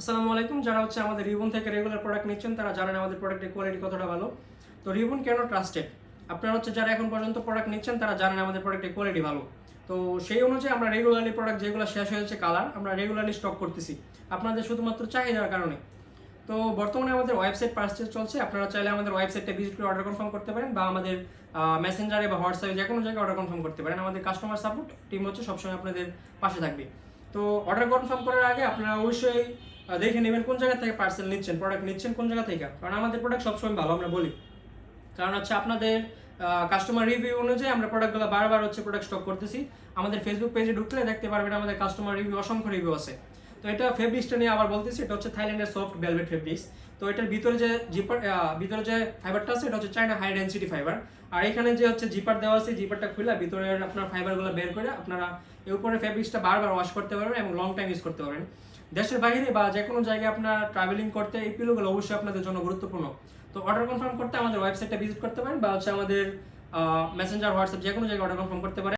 আসসালামু আলাইকুম। যারা হচ্ছে আমাদের রিবন থেকে রেগুলার প্রোডাক্ট নিচ্ছেন তারা জানেন আমাদের প্রোডাক্টের কোয়ালিটি কতটা ভালো। তো রিবন কেন ট্রাস্টেড, আপনারা হচ্ছে যারা এখন পর্যন্ত প্রোডাক্ট নিচ্ছেন তারা জানেন আমাদের প্রোডাক্টের কোয়ালিটি ভালো। তো সেই অনুযায়ী আমরা রেগুলারলি প্রোডাক্ট যেগুলো শেষ হয়েছে কালার আমরা রেগুলারলি স্টক করতেছি আপনাদের শুধুমাত্র চাহিদার কারণে। তো বর্তমানে আমাদের ওয়েবসাইট পারচেজ চলছে, আপনারা চাইলে আমাদের ওয়েবসাইটটা ভিজিট করে অর্ডার কনফার্ম করতে পারেন বা আমাদের মেসেঞ্জারে বা হোয়াটসঅ্যাপে যে কোনো জায়গায় অর্ডার কনফার্ম করতে পারেন। আমাদের কাস্টমার সাপোর্ট টিম হচ্ছে সবসময় আপনাদের পাশে থাকবে। তো অর্ডার কনফার্ম করার আগে আপনারা অবশ্যই দেখে নেবেন কোন জায়গা থেকে পার্সেল নিচ্ছেন, প্রোডাক্ট নিচ্ছেন কোন জায়গা থেকে, কারণ আমাদের প্রোডাক্ট সবসময় ভালো আমরা বলি। কারণ হচ্ছে আপনাদের কাস্টমার রিভিউ অনুযায়ী আমরা প্রোডাক্টগুলো বারবার হচ্ছে প্রোডাক্ট স্টক করতেছি। আমাদের ফেসবুক পেজে ঢুকলে দেখতে পারবেন আমাদের কাস্টমার রিভিউ, অসংখ্য রিভিউ আছে। তো এটা ফেব্রিক্সটা নিয়ে আবার বলতেছি, এটা হচ্ছে থাইল্যান্ডের সফট ভেলভেট ফেব্রিক্স। তো এটার ভিতরে যে জিপার ভিতরে যে ফাইবারটা আছে এটা হচ্ছে চায়না হাই ডেনসিটি ফাইবার। আর এখানে যে হচ্ছে জিপার দেওয়া আছে, জিপারটা খুলে ভিতরে আপনার ফাইবারগুলো বের করে আপনারা এর উপরে ফেব্রিক্সটা বারবার ওয়াশ করতে পারবেন এবং লং টাইম ইউজ করতে পারবেন। দেশের বাইরে বা যে কোনো জায়গায় আপনার ট্রাভেলিং করতে এই পিলোগুলো অবশ্যই আপনাদের জন্য গুরুত্বপূর্ণ। তো অর্ডার কনফার্ম করতে আমাদের ওয়েবসাইটটা ভিজিট করতে পারেন বা হচ্ছে আমাদের মেসেঞ্জার হোয়াটসঅ্যাপ যে কোনো জায়গায় অর্ডার কনফার্ম করতে পারেন।